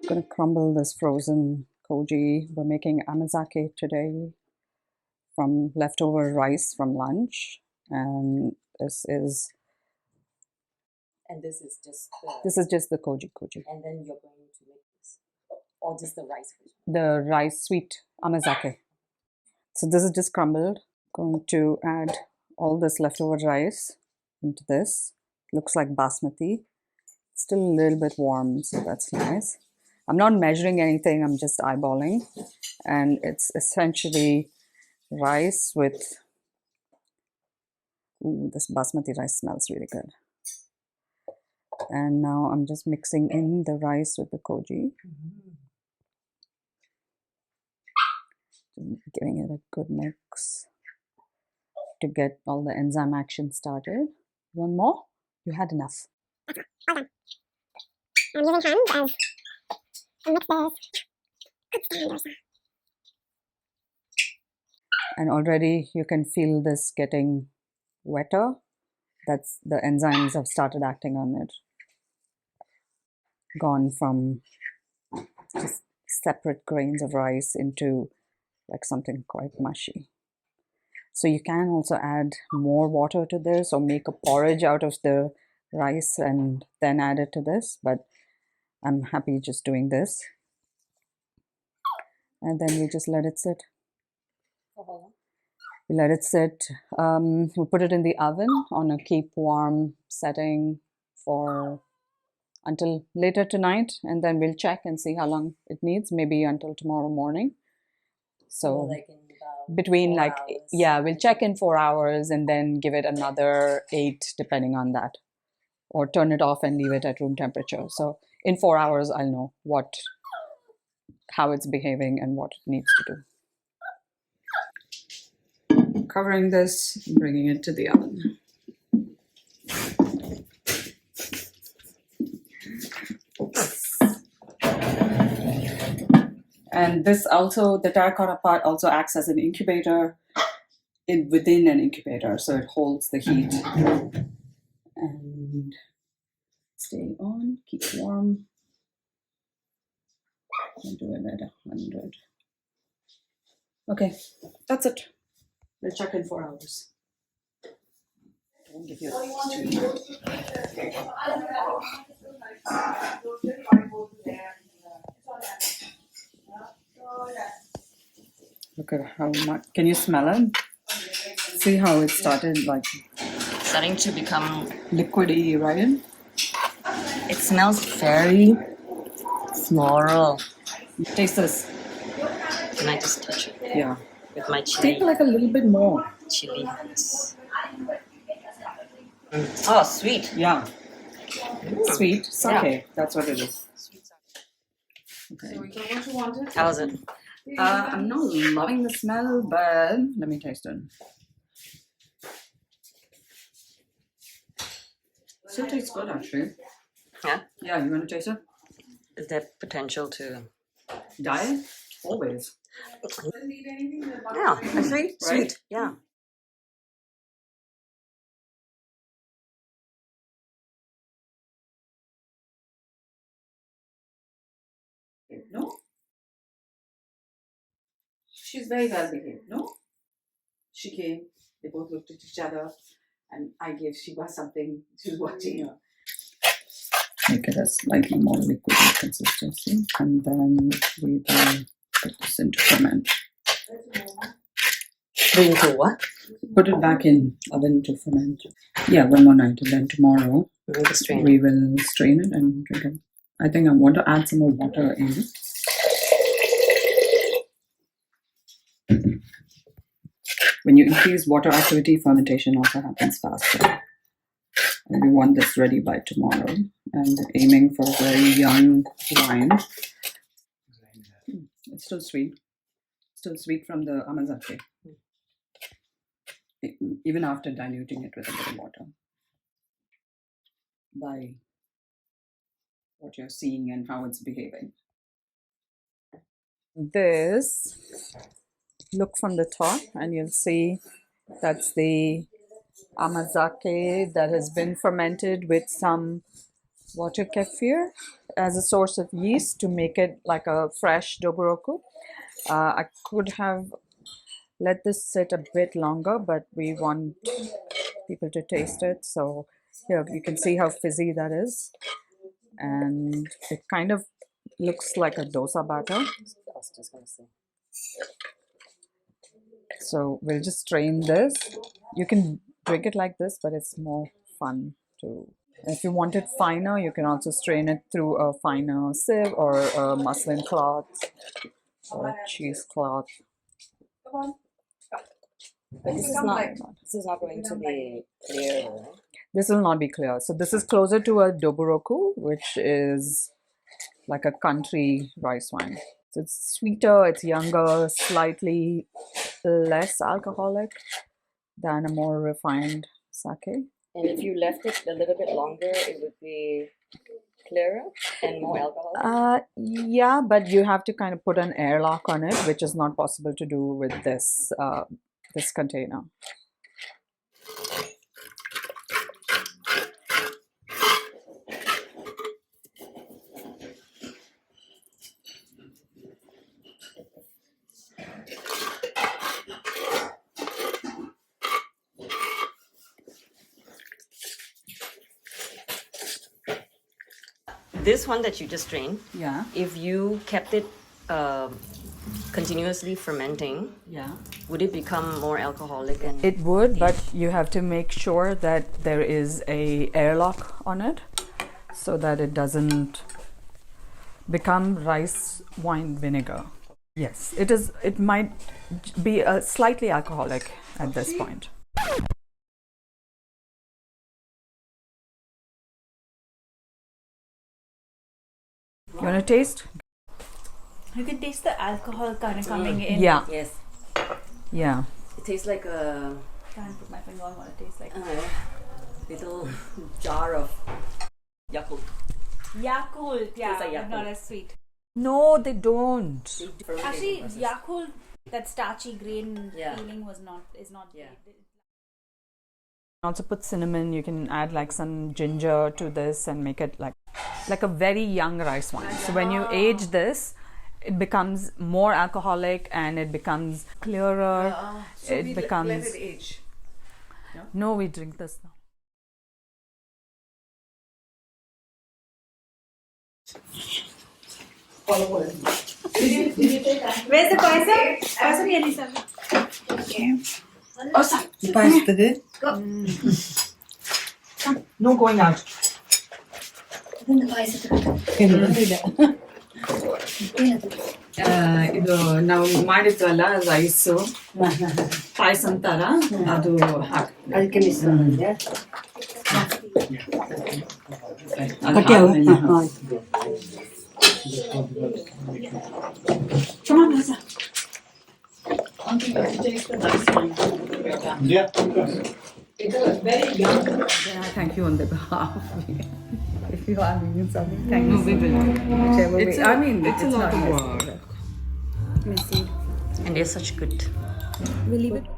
Gonna crumble this frozen koji. We're making amazake today from leftover rice from lunch, and this is just the koji. And then you're going to make this, or just the rice version? The rice sweet amazake. So this is just crumbled. Going to add all this leftover rice into this. Looks like basmati. Still a little bit warm, so that's nice. I'm not measuring anything, I'm just eyeballing. And it's essentially rice with, ooh, this basmati rice smells really good. And now I'm just mixing in the rice with the koji. Giving it a good mix to get all the enzyme action started. One more? You had enough. Okay, all done. I'm using hands as a mixers. Good stand, Dosa. And already you can feel this getting wetter. That's the enzymes have started acting on it. Gone from just separate grains of rice into like something quite mushy. So you can also add more water to this or make a porridge out of the rice and then add it to this, but I'm happy just doing this. And then we just let it sit. We let it sit. We put it in the oven on a keep warm setting for until later tonight, and then we'll check and see how long it needs, maybe until tomorrow morning. So like in between 4 like, hours. yeah, we'll check in 4 hours and then give it another 8 depending on that, or turn it off and leave it at room temperature. So in 4 hours I'll know how it's behaving and what it needs to do. Covering this, bringing it to the oven. And this also, the terracotta pot also acts as an incubator within an incubator, so it holds the heat. And stay on, keep warm. I'll do it at 100. Okay, that's it. We'll check in 4 hours. Don't give you Look at how much. Can you smell it? See how it started like Starting to become, liquidy, right? it smells very floral. Taste this. Can I just touch it Yeah. with my chili? Take like a little bit more. Chili. Oh, sweet. Yeah. Sweet sake. That's what it is. Okay. What you wanted? How is it? I'm not loving the smell, but let me taste it. Still tastes good, actually. Yeah? Yeah, you want to taste it? Is there potential to... Diet? Always. Yeah, actually, Right? sweet. Yeah. No? She's very well behaved, no? She came, they both looked at each other, and I gave Shiva something. She was watching her. Make it a slightly more liquid consistency, and then we will put this into ferment. Bring to what? Put it back in oven to ferment. Yeah, one more night, and then tomorrow we will strain it and drink it. I think I want to add some more water in. When you increase water activity, fermentation also happens faster. And we want this ready by tomorrow. And aiming for a very young wine. It's still sweet. Still sweet from the Amazake. Even after diluting it with a bit of water. By what you're seeing and how it's behaving. This, look from the top and you'll see that's the Amazake that has been fermented with some water kefir as a source of yeast to make it like a fresh doboroku. I could have let this sit a bit longer, but we want people to taste it. So here you can see how fizzy that is. And it kind of looks like a dosa batter. I was just gonna say. So we'll just strain this. You can drink it like this, but it's more fun to. If you want it finer, you can also strain it through a finer sieve or a muslin cloth or a cheesecloth. But this is not going to be clear, right? This will not be clear. So this is closer to a doboroku, which is like a country rice wine. So it's sweeter, it's younger, slightly less alcoholic than a more refined sake. And if you left it a little bit longer, it would be clearer and more alcohol. Yeah, but you have to kind of put an airlock on it, which is not possible to do with this this container. This one that you just strained, Yeah, if you kept it continuously fermenting, yeah. would it become more alcoholic? And It would, but you have to make sure that there is a airlock on it so that it doesn't become rice wine vinegar. Yes, it is. It might be slightly alcoholic at this point. You want to taste? You can taste the alcohol kind of coming in. Yeah, yes, yeah. it tastes like a Can't put my finger on what it tastes like. little jar of Yakult. Yakult, yeah, like but Yakult. not as sweet. No, they don't. Actually, Yakult, that starchy grain Yeah. feeling is not. Yeah. Also put cinnamon. You can add like some ginger to this and make it like a very young rice wine. So when you age this, it becomes more alcoholic and it becomes clearer. It becomes. Let it age. No, we drink this now. Where's the Payasam? Payasam yani sir. You pass the good? No going out. ಇದು ನಾವು ಮಾಡಿದ್ವಲ್ಲ rice payasam ತರ ಅದು ಹಾಕಿ Thank you on the behalf. If you are doing something, thank you. Whichever way. I mean, it's a lot of work. Messy. And they're such good. We'll leave it.